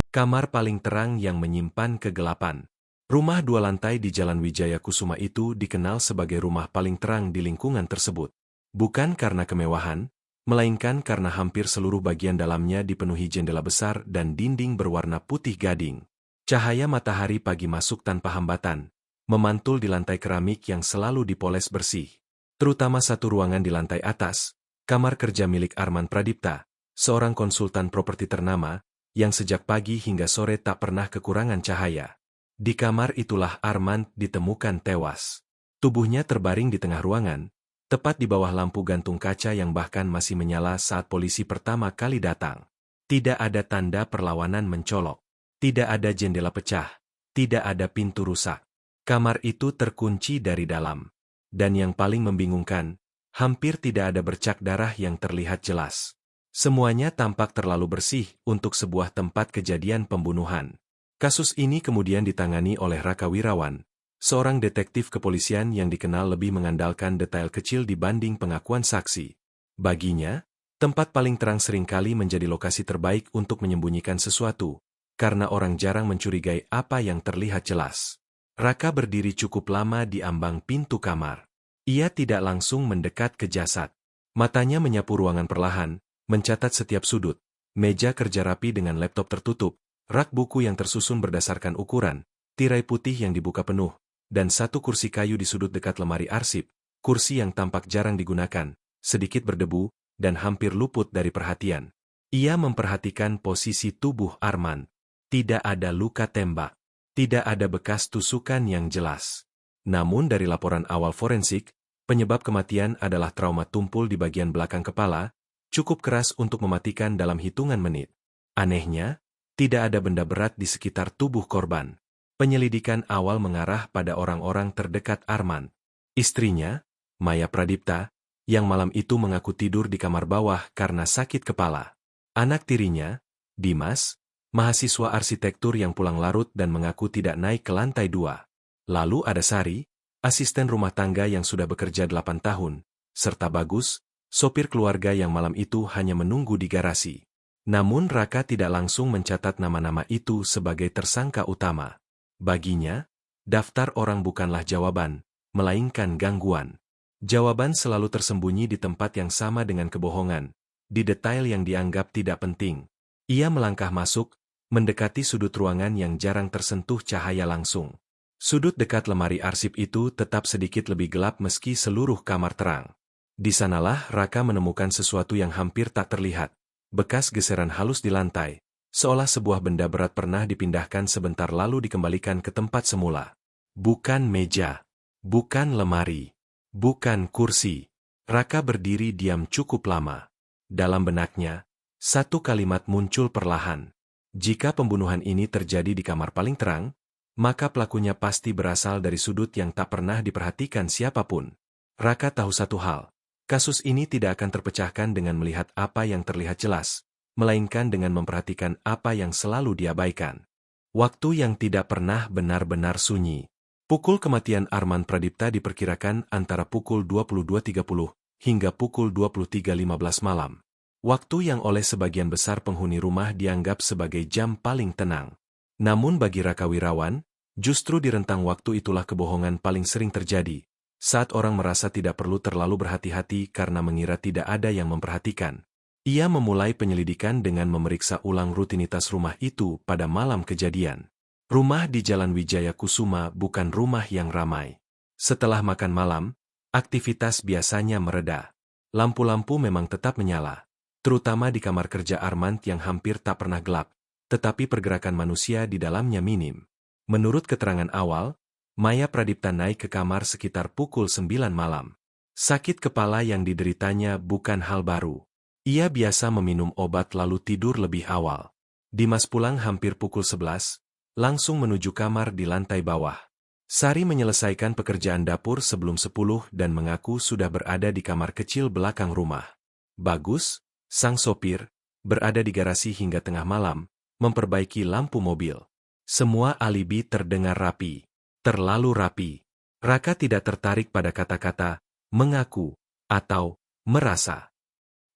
Kamar paling terang yang menyimpan kegelapan. Rumah 2 lantai di Jalan Wijaya Kusuma itu dikenal sebagai rumah paling terang di lingkungan tersebut. Bukan karena kemewahan, melainkan karena hampir seluruh bagian dalamnya dipenuhi jendela besar dan dinding berwarna putih gading. Cahaya matahari pagi masuk tanpa hambatan, memantul di lantai keramik yang selalu dipoles bersih. Terutama satu ruangan di lantai atas, kamar kerja milik Arman Pradipta, seorang konsultan properti ternama, yang sejak pagi hingga sore tak pernah kekurangan cahaya. Di kamar itulah Arman ditemukan tewas. Tubuhnya terbaring di tengah ruangan, tepat di bawah lampu gantung kaca yang bahkan masih menyala saat polisi pertama kali datang. Tidak ada tanda perlawanan mencolok. Tidak ada jendela pecah. Tidak ada pintu rusak. Kamar itu terkunci dari dalam. Dan yang paling membingungkan, hampir tidak ada bercak darah yang terlihat jelas. Semuanya tampak terlalu bersih untuk sebuah tempat kejadian pembunuhan. Kasus ini kemudian ditangani oleh Raka Wirawan, seorang detektif kepolisian yang dikenal lebih mengandalkan detail kecil dibanding pengakuan saksi. Baginya, tempat paling terang seringkali menjadi lokasi terbaik untuk menyembunyikan sesuatu, karena orang jarang mencurigai apa yang terlihat jelas. Raka berdiri cukup lama di ambang pintu kamar. Ia tidak langsung mendekat ke jasad. Matanya menyapu ruangan perlahan, mencatat setiap sudut, meja kerja rapi dengan laptop tertutup, rak buku yang tersusun berdasarkan ukuran, tirai putih yang dibuka penuh, dan satu kursi kayu di sudut dekat lemari arsip, kursi yang tampak jarang digunakan, sedikit berdebu, dan hampir luput dari perhatian. Ia memperhatikan posisi tubuh Arman. Tidak ada luka tembak. Tidak ada bekas tusukan yang jelas. Namun dari laporan awal forensik, penyebab kematian adalah trauma tumpul di bagian belakang kepala, cukup keras untuk mematikan dalam hitungan menit. Anehnya, tidak ada benda berat di sekitar tubuh korban. Penyelidikan awal mengarah pada orang-orang terdekat Arman. Istrinya, Maya Pradipta, yang malam itu mengaku tidur di kamar bawah karena sakit kepala. Anak tirinya, Dimas, mahasiswa arsitektur yang pulang larut dan mengaku tidak naik ke lantai 2. Lalu ada Sari, asisten rumah tangga yang sudah bekerja 8 tahun, serta Bagus, sopir keluarga yang malam itu hanya menunggu di garasi. Namun Raka tidak langsung mencatat nama-nama itu sebagai tersangka utama. Baginya, daftar orang bukanlah jawaban, melainkan gangguan. Jawaban selalu tersembunyi di tempat yang sama dengan kebohongan, di detail yang dianggap tidak penting. Ia melangkah masuk, mendekati sudut ruangan yang jarang tersentuh cahaya langsung. Sudut dekat lemari arsip itu tetap sedikit lebih gelap meski seluruh kamar terang. Di sanalah Raka menemukan sesuatu yang hampir tak terlihat. Bekas geseran halus di lantai, seolah sebuah benda berat pernah dipindahkan sebentar lalu dikembalikan ke tempat semula. Bukan meja, bukan lemari, bukan kursi. Raka berdiri diam cukup lama. Dalam benaknya, satu kalimat muncul perlahan. Jika pembunuhan ini terjadi di kamar paling terang, maka pelakunya pasti berasal dari sudut yang tak pernah diperhatikan siapapun. Raka tahu satu hal. Kasus ini tidak akan terpecahkan dengan melihat apa yang terlihat jelas, melainkan dengan memperhatikan apa yang selalu diabaikan. Waktu yang tidak pernah benar-benar sunyi. Pukul kematian Arman Pradipta diperkirakan antara pukul 22.30 hingga pukul 23.15 malam. Waktu yang oleh sebagian besar penghuni rumah dianggap sebagai jam paling tenang. Namun bagi Raka Wirawan, justru di rentang waktu itulah kebohongan paling sering terjadi. Saat orang merasa tidak perlu terlalu berhati-hati karena mengira tidak ada yang memperhatikan. Ia memulai penyelidikan dengan memeriksa ulang rutinitas rumah itu pada malam kejadian. Rumah di Jalan Wijaya Kusuma bukan rumah yang ramai. Setelah makan malam, aktivitas biasanya mereda. Lampu-lampu memang tetap menyala, terutama di kamar kerja Arman yang hampir tak pernah gelap, tetapi pergerakan manusia di dalamnya minim. Menurut keterangan awal, Maya Pradipta naik ke kamar sekitar pukul 9 malam. Sakit kepala yang dideritanya bukan hal baru. Ia biasa meminum obat lalu tidur lebih awal. Dimas pulang hampir pukul 11, langsung menuju kamar di lantai bawah. Sari menyelesaikan pekerjaan dapur sebelum 10 dan mengaku sudah berada di kamar kecil belakang rumah. Bagus, sang sopir, berada di garasi hingga tengah malam, memperbaiki lampu mobil. Semua alibi terdengar rapi. Terlalu rapi. Raka tidak tertarik pada kata-kata mengaku atau merasa.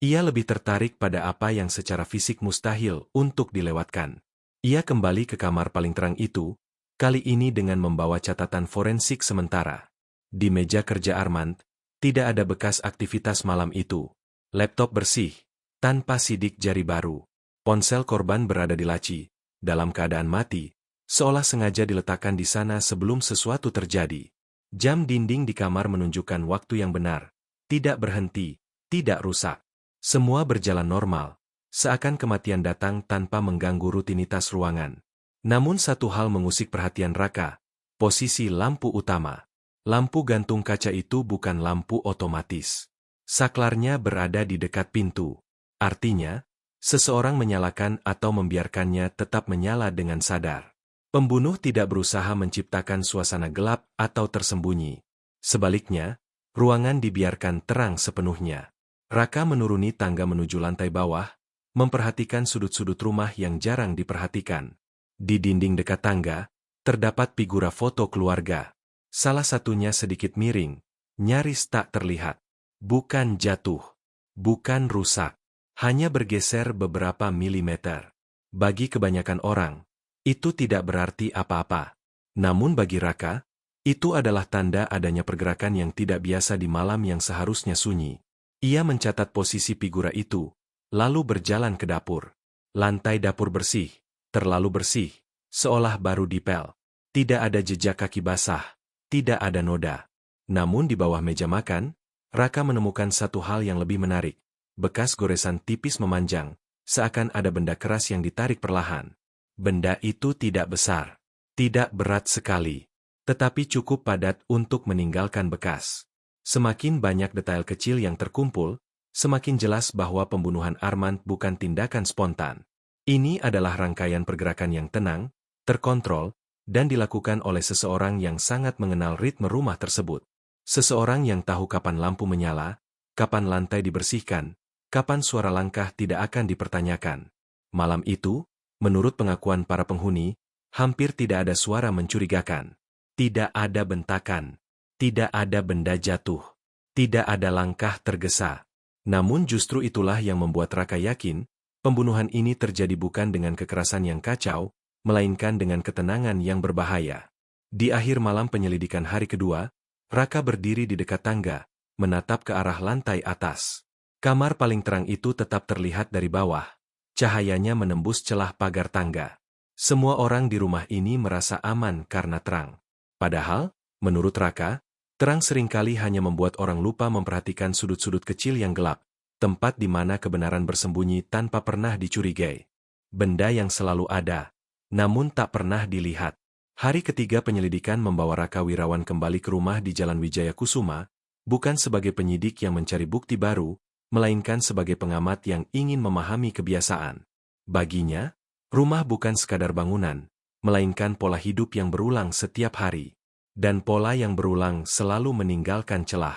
Ia lebih tertarik pada apa yang secara fisik mustahil untuk dilewatkan. Ia kembali ke kamar paling terang itu, kali ini dengan membawa catatan forensik sementara. Di meja kerja Armand, tidak ada bekas aktivitas malam itu. Laptop bersih, tanpa sidik jari baru. Ponsel korban berada di laci, dalam keadaan mati, seolah sengaja diletakkan di sana sebelum sesuatu terjadi. Jam dinding di kamar menunjukkan waktu yang benar, tidak berhenti, tidak rusak. Semua berjalan normal, seakan kematian datang tanpa mengganggu rutinitas ruangan. Namun satu hal mengusik perhatian Raka, posisi lampu utama. Lampu gantung kaca itu bukan lampu otomatis. Saklarnya berada di dekat pintu. Artinya, seseorang menyalakan atau membiarkannya tetap menyala dengan sadar. Pembunuh tidak berusaha menciptakan suasana gelap atau tersembunyi. Sebaliknya, ruangan dibiarkan terang sepenuhnya. Raka menuruni tangga menuju lantai bawah, memperhatikan sudut-sudut rumah yang jarang diperhatikan. Di dinding dekat tangga, terdapat figura foto keluarga. Salah satunya sedikit miring, nyaris tak terlihat. Bukan jatuh, bukan rusak, hanya bergeser beberapa milimeter. Bagi kebanyakan orang, itu tidak berarti apa-apa. Namun bagi Raka, itu adalah tanda adanya pergerakan yang tidak biasa di malam yang seharusnya sunyi. Ia mencatat posisi figura itu, lalu berjalan ke dapur. Lantai dapur bersih, terlalu bersih, seolah baru dipel. Tidak ada jejak kaki basah, tidak ada noda. Namun di bawah meja makan, Raka menemukan satu hal yang lebih menarik. Bekas goresan tipis memanjang, seakan ada benda keras yang ditarik perlahan. Benda itu tidak besar, tidak berat sekali, tetapi cukup padat untuk meninggalkan bekas. Semakin banyak detail kecil yang terkumpul, semakin jelas bahwa pembunuhan Armand bukan tindakan spontan. Ini adalah rangkaian pergerakan yang tenang, terkontrol, dan dilakukan oleh seseorang yang sangat mengenal ritme rumah tersebut. Seseorang yang tahu kapan lampu menyala, kapan lantai dibersihkan, kapan suara langkah tidak akan dipertanyakan. Malam itu, menurut pengakuan para penghuni, hampir tidak ada suara mencurigakan. Tidak ada bentakan. Tidak ada benda jatuh. Tidak ada langkah tergesa. Namun justru itulah yang membuat Raka yakin, pembunuhan ini terjadi bukan dengan kekerasan yang kacau, melainkan dengan ketenangan yang berbahaya. Di akhir malam penyelidikan hari kedua, Raka berdiri di dekat tangga, menatap ke arah lantai atas. Kamar paling terang itu tetap terlihat dari bawah. Cahayanya menembus celah pagar tangga. Semua orang di rumah ini merasa aman karena terang. Padahal, menurut Raka, terang seringkali hanya membuat orang lupa memperhatikan sudut-sudut kecil yang gelap, tempat di mana kebenaran bersembunyi tanpa pernah dicurigai. Benda yang selalu ada, namun tak pernah dilihat. Hari ketiga penyelidikan membawa Raka Wirawan kembali ke rumah di Jalan Wijaya Kusuma, bukan sebagai penyidik yang mencari bukti baru, melainkan sebagai pengamat yang ingin memahami kebiasaan. Baginya, rumah bukan sekadar bangunan, melainkan pola hidup yang berulang setiap hari. Dan pola yang berulang selalu meninggalkan celah.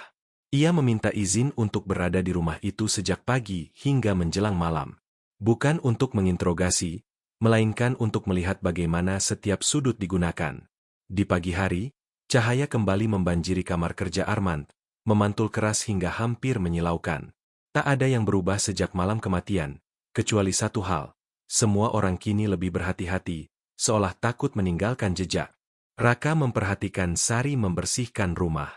Ia meminta izin untuk berada di rumah itu sejak pagi hingga menjelang malam. Bukan untuk menginterogasi, melainkan untuk melihat bagaimana setiap sudut digunakan. Di pagi hari, cahaya kembali membanjiri kamar kerja Armand, memantul keras hingga hampir menyilaukan. Tak ada yang berubah sejak malam kematian, kecuali satu hal. Semua orang kini lebih berhati-hati, seolah takut meninggalkan jejak. Raka memperhatikan Sari membersihkan rumah.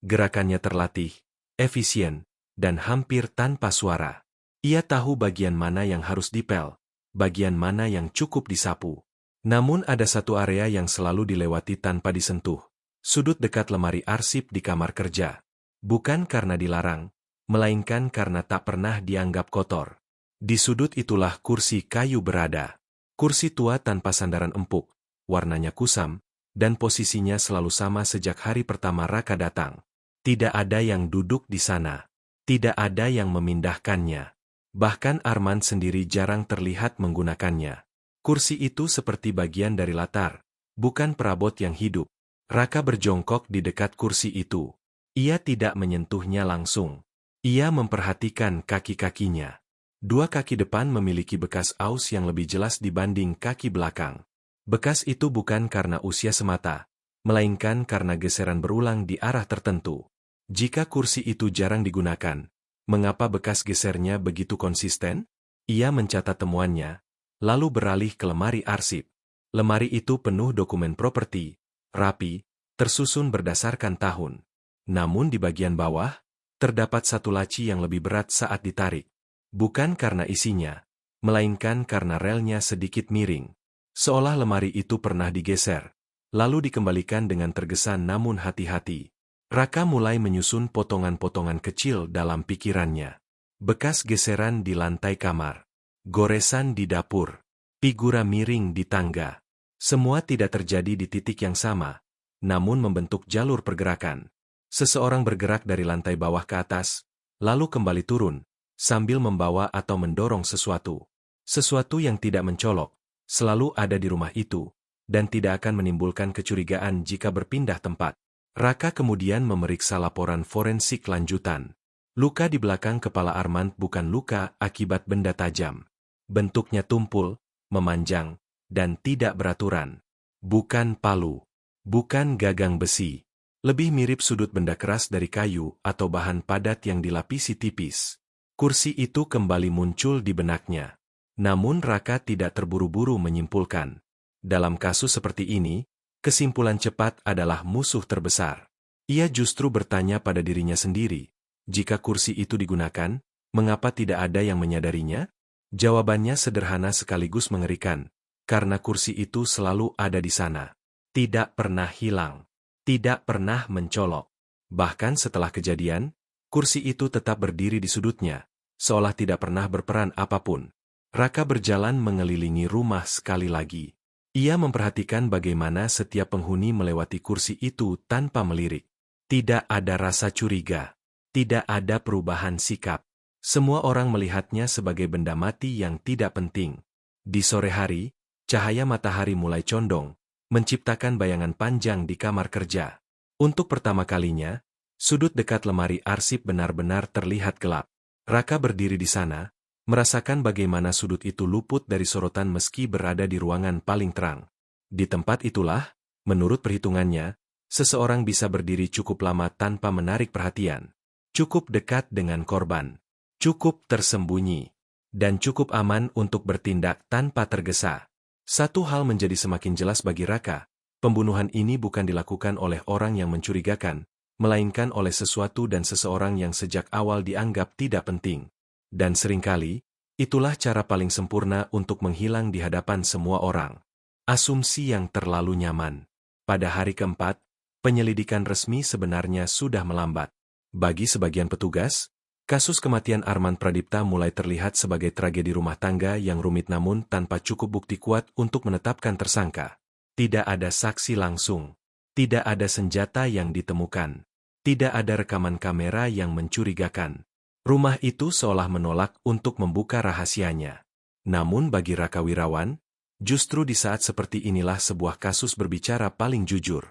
Gerakannya terlatih, efisien, dan hampir tanpa suara. Ia tahu bagian mana yang harus dipel, bagian mana yang cukup disapu. Namun ada satu area yang selalu dilewati tanpa disentuh. Sudut dekat lemari arsip di kamar kerja. Bukan karena dilarang, melainkan karena tak pernah dianggap kotor. Di sudut itulah kursi kayu berada. Kursi tua tanpa sandaran empuk, warnanya kusam, dan posisinya selalu sama sejak hari pertama Raka datang. Tidak ada yang duduk di sana. Tidak ada yang memindahkannya. Bahkan Armand sendiri jarang terlihat menggunakannya. Kursi itu seperti bagian dari latar, bukan perabot yang hidup. Raka berjongkok di dekat kursi itu. Ia tidak menyentuhnya langsung. Ia memperhatikan kaki-kakinya. Dua kaki depan memiliki bekas aus yang lebih jelas dibanding kaki belakang. Bekas itu bukan karena usia semata, melainkan karena geseran berulang di arah tertentu. Jika kursi itu jarang digunakan, mengapa bekas gesernya begitu konsisten? Ia mencatat temuannya, lalu beralih ke lemari arsip. Lemari itu penuh dokumen properti, rapi, tersusun berdasarkan tahun. Namun di bagian bawah, terdapat satu laci yang lebih berat saat ditarik. Bukan karena isinya, melainkan karena relnya sedikit miring. Seolah lemari itu pernah digeser, lalu dikembalikan dengan tergesa namun hati-hati. Raka mulai menyusun potongan-potongan kecil dalam pikirannya. Bekas geseran di lantai kamar, goresan di dapur, figura miring di tangga. Semua tidak terjadi di titik yang sama, namun membentuk jalur pergerakan. Seseorang bergerak dari lantai bawah ke atas, lalu kembali turun, sambil membawa atau mendorong sesuatu. Sesuatu yang tidak mencolok, selalu ada di rumah itu, dan tidak akan menimbulkan kecurigaan jika berpindah tempat. Raka kemudian memeriksa laporan forensik lanjutan. Luka di belakang kepala Armand bukan luka akibat benda tajam. Bentuknya tumpul, memanjang, dan tidak beraturan. Bukan palu, bukan gagang besi. Lebih mirip sudut benda keras dari kayu atau bahan padat yang dilapisi tipis. Kursi itu kembali muncul di benaknya. Namun Raka tidak terburu-buru menyimpulkan. Dalam kasus seperti ini, kesimpulan cepat adalah musuh terbesar. Ia justru bertanya pada dirinya sendiri, jika kursi itu digunakan, mengapa tidak ada yang menyadarinya? Jawabannya sederhana sekaligus mengerikan, karena kursi itu selalu ada di sana. Tidak pernah hilang, tidak pernah mencolok. Bahkan setelah kejadian, kursi itu tetap berdiri di sudutnya, seolah tidak pernah berperan apapun. Raka berjalan mengelilingi rumah sekali lagi. Ia memperhatikan bagaimana setiap penghuni melewati kursi itu tanpa melirik. Tidak ada rasa curiga. Tidak ada perubahan sikap. Semua orang melihatnya sebagai benda mati yang tidak penting. Di sore hari, cahaya matahari mulai condong, menciptakan bayangan panjang di kamar kerja. Untuk pertama kalinya, sudut dekat lemari arsip benar-benar terlihat gelap. Raka berdiri di sana, merasakan bagaimana sudut itu luput dari sorotan meski berada di ruangan paling terang. Di tempat itulah, menurut perhitungannya, seseorang bisa berdiri cukup lama tanpa menarik perhatian. Cukup dekat dengan korban. Cukup tersembunyi. Dan cukup aman untuk bertindak tanpa tergesa. Satu hal menjadi semakin jelas bagi Raka, pembunuhan ini bukan dilakukan oleh orang yang mencurigakan, melainkan oleh sesuatu dan seseorang yang sejak awal dianggap tidak penting. Dan seringkali, itulah cara paling sempurna untuk menghilang di hadapan semua orang. Asumsi yang terlalu nyaman. Pada hari keempat, penyelidikan resmi sebenarnya sudah melambat. Bagi sebagian petugas, kasus kematian Armand Pradipta mulai terlihat sebagai tragedi rumah tangga yang rumit namun tanpa cukup bukti kuat untuk menetapkan tersangka. Tidak ada saksi langsung. Tidak ada senjata yang ditemukan. Tidak ada rekaman kamera yang mencurigakan. Rumah itu seolah menolak untuk membuka rahasianya. Namun bagi Raka Wirawan, justru di saat seperti inilah sebuah kasus berbicara paling jujur.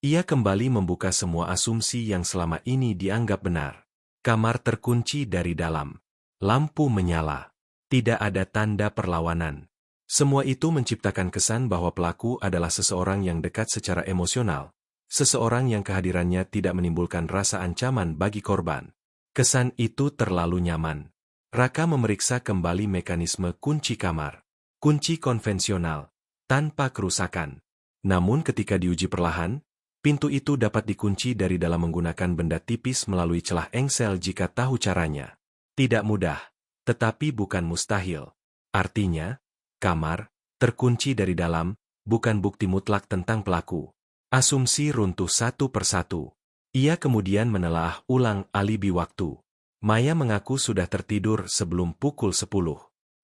Ia kembali membuka semua asumsi yang selama ini dianggap benar. Kamar terkunci dari dalam. Lampu menyala. Tidak ada tanda perlawanan. Semua itu menciptakan kesan bahwa pelaku adalah seseorang yang dekat secara emosional. Seseorang yang kehadirannya tidak menimbulkan rasa ancaman bagi korban. Kesan itu terlalu nyaman. Raka memeriksa kembali mekanisme kunci kamar. Kunci konvensional, tanpa kerusakan. Namun ketika diuji perlahan, pintu itu dapat dikunci dari dalam menggunakan benda tipis melalui celah engsel jika tahu caranya. Tidak mudah, tetapi bukan mustahil. Artinya, kamar, terkunci dari dalam, bukan bukti mutlak tentang pelaku. Asumsi runtuh satu persatu. Ia kemudian menelaah ulang alibi waktu. Maya mengaku sudah tertidur sebelum pukul 10.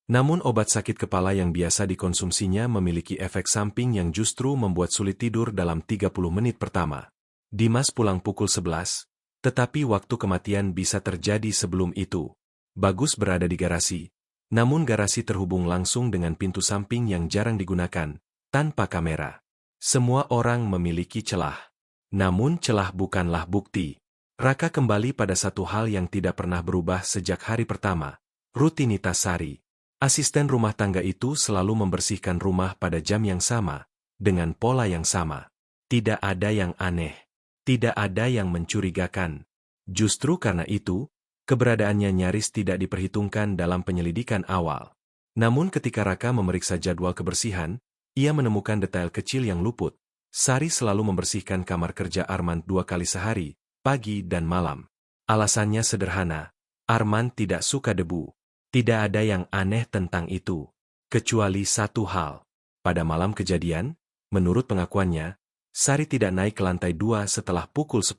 Namun obat sakit kepala yang biasa dikonsumsinya memiliki efek samping yang justru membuat sulit tidur dalam 30 menit pertama. Dimas pulang pukul 11, tetapi waktu kematian bisa terjadi sebelum itu. Bagus berada di garasi, namun garasi terhubung langsung dengan pintu samping yang jarang digunakan, tanpa kamera. Semua orang memiliki celah. Namun celah bukanlah bukti. Raka kembali pada satu hal yang tidak pernah berubah sejak hari pertama. Rutinitas Sari. Asisten rumah tangga itu selalu membersihkan rumah pada jam yang sama, dengan pola yang sama. Tidak ada yang aneh. Tidak ada yang mencurigakan. Justru karena itu, keberadaannya nyaris tidak diperhitungkan dalam penyelidikan awal. Namun ketika Raka memeriksa jadwal kebersihan, ia menemukan detail kecil yang luput. Sari selalu membersihkan kamar kerja Armand 2 kali sehari, pagi dan malam. Alasannya sederhana, Armand tidak suka debu. Tidak ada yang aneh tentang itu. Kecuali satu hal. Pada malam kejadian, menurut pengakuannya, Sari tidak naik ke lantai 2 setelah pukul 10.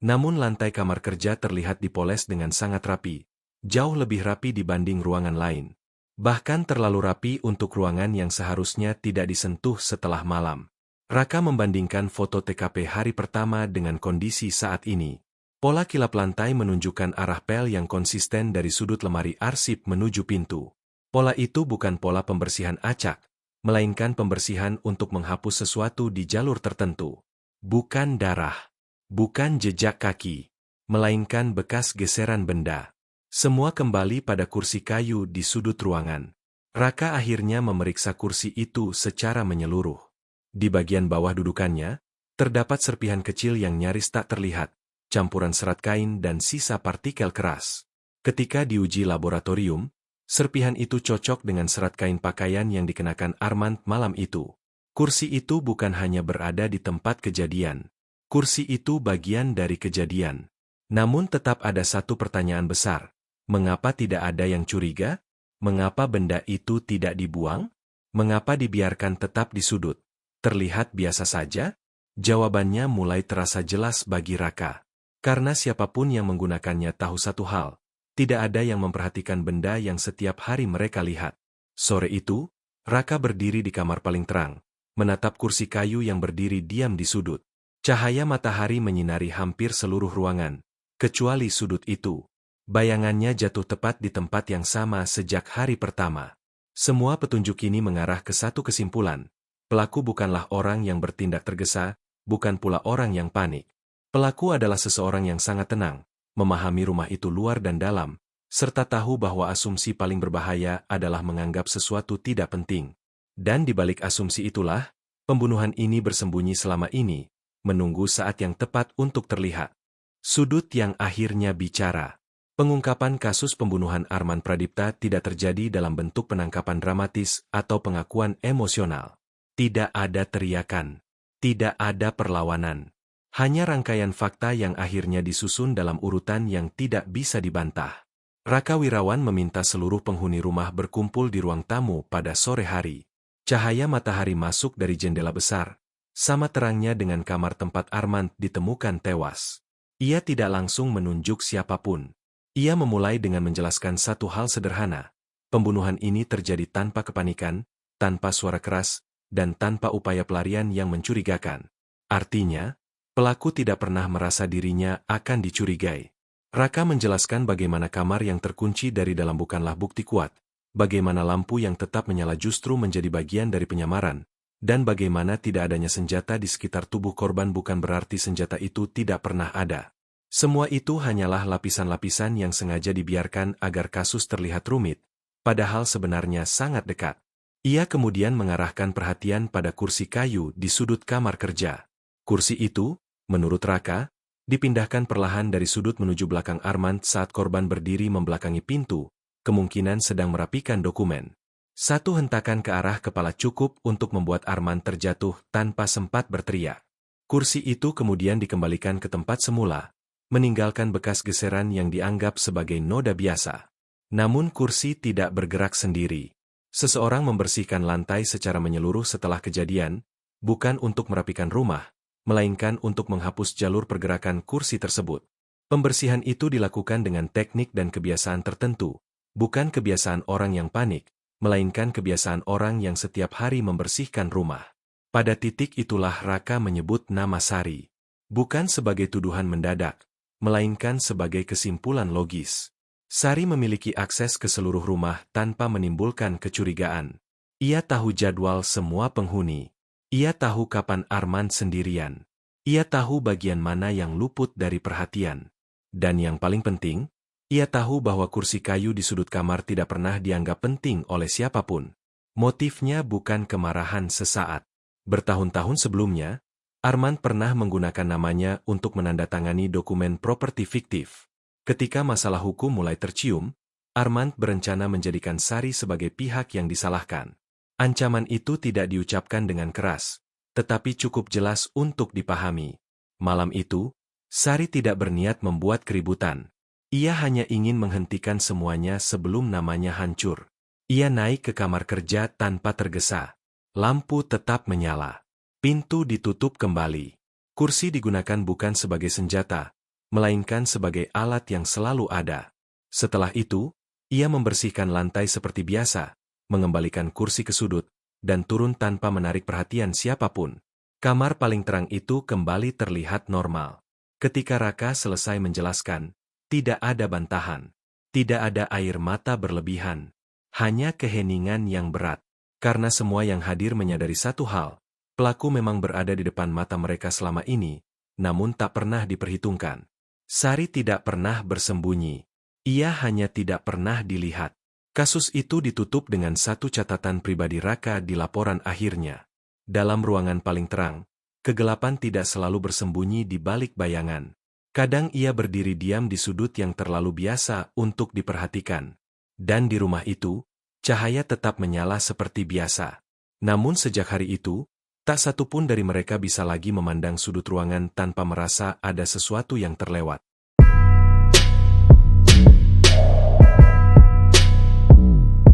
Namun lantai kamar kerja terlihat dipoles dengan sangat rapi. Jauh lebih rapi dibanding ruangan lain. Bahkan terlalu rapi untuk ruangan yang seharusnya tidak disentuh setelah malam. Raka membandingkan foto TKP hari pertama dengan kondisi saat ini. Pola kilap lantai menunjukkan arah pel yang konsisten dari sudut lemari arsip menuju pintu. Pola itu bukan pola pembersihan acak, melainkan pembersihan untuk menghapus sesuatu di jalur tertentu. Bukan darah, bukan jejak kaki, melainkan bekas geseran benda. Semua kembali pada kursi kayu di sudut ruangan. Raka akhirnya memeriksa kursi itu secara menyeluruh. Di bagian bawah dudukannya, terdapat serpihan kecil yang nyaris tak terlihat, campuran serat kain dan sisa partikel keras. Ketika diuji laboratorium, serpihan itu cocok dengan serat kain pakaian yang dikenakan Armand malam itu. Kursi itu bukan hanya berada di tempat kejadian. Kursi itu bagian dari kejadian. Namun tetap ada satu pertanyaan besar. Mengapa tidak ada yang curiga? Mengapa benda itu tidak dibuang? Mengapa dibiarkan tetap di sudut? Terlihat biasa saja? Jawabannya mulai terasa jelas bagi Raka. Karena siapapun yang menggunakannya tahu satu hal. Tidak ada yang memperhatikan benda yang setiap hari mereka lihat. Sore itu, Raka berdiri di kamar paling terang, menatap kursi kayu yang berdiri diam di sudut. Cahaya matahari menyinari hampir seluruh ruangan, kecuali sudut itu. Bayangannya jatuh tepat di tempat yang sama sejak hari pertama. Semua petunjuk ini mengarah ke satu kesimpulan. Pelaku bukanlah orang yang bertindak tergesa, bukan pula orang yang panik. Pelaku adalah seseorang yang sangat tenang, memahami rumah itu luar dan dalam, serta tahu bahwa asumsi paling berbahaya adalah menganggap sesuatu tidak penting. Dan di balik asumsi itulah, pembunuhan ini bersembunyi selama ini, menunggu saat yang tepat untuk terlihat. Sudut yang akhirnya bicara. Pengungkapan kasus pembunuhan Armand Pradipta tidak terjadi dalam bentuk penangkapan dramatis atau pengakuan emosional. Tidak ada teriakan. Tidak ada perlawanan. Hanya rangkaian fakta yang akhirnya disusun dalam urutan yang tidak bisa dibantah. Raka Wirawan meminta seluruh penghuni rumah berkumpul di ruang tamu pada sore hari. Cahaya matahari masuk dari jendela besar, sama terangnya dengan kamar tempat Armand ditemukan tewas. Ia tidak langsung menunjuk siapapun. Ia memulai dengan menjelaskan satu hal sederhana. Pembunuhan ini terjadi tanpa kepanikan, tanpa suara keras, dan tanpa upaya pelarian yang mencurigakan. Artinya, pelaku tidak pernah merasa dirinya akan dicurigai. Raka menjelaskan bagaimana kamar yang terkunci dari dalam bukanlah bukti kuat, bagaimana lampu yang tetap menyala justru menjadi bagian dari penyamaran, dan bagaimana tidak adanya senjata di sekitar tubuh korban bukan berarti senjata itu tidak pernah ada. Semua itu hanyalah lapisan-lapisan yang sengaja dibiarkan agar kasus terlihat rumit, padahal sebenarnya sangat dekat. Ia kemudian mengarahkan perhatian pada kursi kayu di sudut kamar kerja. Kursi itu, menurut Raka, dipindahkan perlahan dari sudut menuju belakang Armand saat korban berdiri membelakangi pintu, kemungkinan sedang merapikan dokumen. Satu hentakan ke arah kepala cukup untuk membuat Armand terjatuh tanpa sempat berteriak. Kursi itu kemudian dikembalikan ke tempat semula, meninggalkan bekas geseran yang dianggap sebagai noda biasa. Namun kursi tidak bergerak sendiri. Seseorang membersihkan lantai secara menyeluruh setelah kejadian, bukan untuk merapikan rumah, melainkan untuk menghapus jalur pergerakan kursi tersebut. Pembersihan itu dilakukan dengan teknik dan kebiasaan tertentu, bukan kebiasaan orang yang panik, melainkan kebiasaan orang yang setiap hari membersihkan rumah. Pada titik itulah Raka menyebut nama Sari, bukan sebagai tuduhan mendadak, melainkan sebagai kesimpulan logis. Sari memiliki akses ke seluruh rumah tanpa menimbulkan kecurigaan. Ia tahu jadwal semua penghuni. Ia tahu kapan Armand sendirian. Ia tahu bagian mana yang luput dari perhatian. Dan yang paling penting, ia tahu bahwa kursi kayu di sudut kamar tidak pernah dianggap penting oleh siapapun. Motifnya bukan kemarahan sesaat. Bertahun-tahun sebelumnya, Armand pernah menggunakan namanya untuk menandatangani dokumen properti fiktif. Ketika masalah hukum mulai tercium, Armand berencana menjadikan Sari sebagai pihak yang disalahkan. Ancaman itu tidak diucapkan dengan keras, tetapi cukup jelas untuk dipahami. Malam itu, Sari tidak berniat membuat keributan. Ia hanya ingin menghentikan semuanya sebelum namanya hancur. Ia naik ke kamar kerja tanpa tergesa. Lampu tetap menyala. Pintu ditutup kembali. Kursi digunakan bukan sebagai senjata, melainkan sebagai alat yang selalu ada. Setelah itu, ia membersihkan lantai seperti biasa, mengembalikan kursi ke sudut, dan turun tanpa menarik perhatian siapapun. Kamar paling terang itu kembali terlihat normal. Ketika Raka selesai menjelaskan, tidak ada bantahan, tidak ada air mata berlebihan, hanya keheningan yang berat. Karena semua yang hadir menyadari satu hal, pelaku memang berada di depan mata mereka selama ini, namun tak pernah diperhitungkan. Sari tidak pernah bersembunyi. Ia hanya tidak pernah dilihat. Kasus itu ditutup dengan satu catatan pribadi Raka di laporan akhirnya. Dalam ruangan paling terang, kegelapan tidak selalu bersembunyi di balik bayangan. Kadang ia berdiri diam di sudut yang terlalu biasa untuk diperhatikan. Dan di rumah itu, cahaya tetap menyala seperti biasa. Namun sejak hari itu, tak satu pun dari mereka bisa lagi memandang sudut ruangan tanpa merasa ada sesuatu yang terlewat.